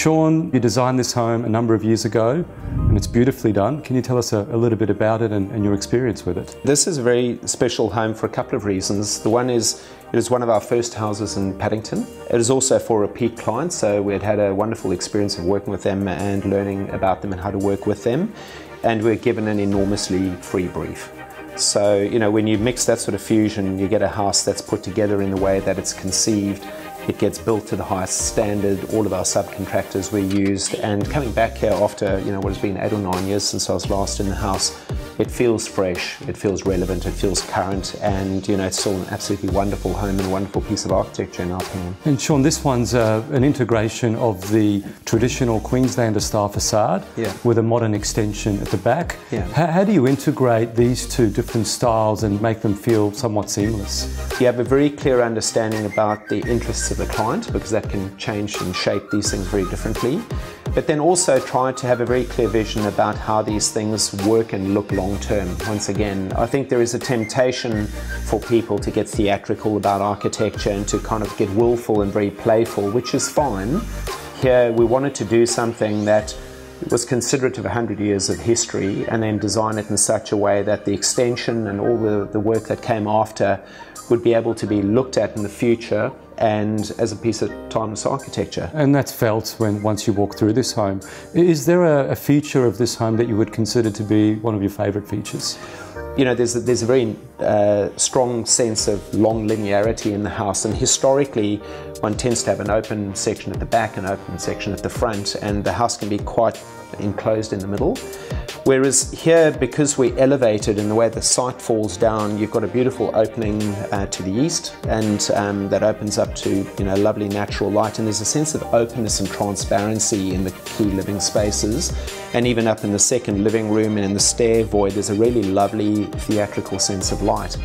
Shaun, you designed this home a number of years ago and it's beautifully done. Can you tell us a little bit about it and your experience with it? This is a very special home for a couple of reasons. The one is it is one of our first houses in Paddington. It is also for repeat clients, so we had a wonderful experience of working with them and learning about them and how to work with them. And we're given an enormously free brief. So, you know, when you mix that sort of fusion, you get a house that's put together in the way that it's conceived. It gets built to the highest standard. All of our subcontractors were used, and coming back here after, you know, what has been 8 or 9 years since I was last in the house, it feels fresh, it feels relevant, it feels current, and you know, it's still an absolutely wonderful home and a wonderful piece of architecture in our opinion. And Shaun, this one's an integration of the traditional Queenslander style facade with a modern extension at the back. How do you integrate these two different styles and make them feel somewhat seamless? You have a very clear understanding about the interests of the client, because that can change and shape these things very differently. But then also try to have a very clear vision about how these things work and look long term. Once again, I think there is a temptation for people to get theatrical about architecture and to kind of get willful and very playful, which is fine. Here we wanted to do something that was considerate of 100 years of history and then design it in such a way that the extension and all the work that came after would be able to be looked at in the future and as a piece of timeless architecture. And that's felt once you walk through this home. Is there a feature of this home that you would consider to be one of your favourite features? You know, there's a very strong sense of long linearity in the house, and historically one tends to have an open section at the back and an open section at the front, and the house can be quite enclosed in the middle. Whereas here, because we're elevated in the way the site falls down, you've got a beautiful opening to the east, and that opens up to, you know, lovely natural light, and there's a sense of openness and transparency in the key living spaces. And even up in the second living room and in the stair void, there's a really lovely theatrical sense of light.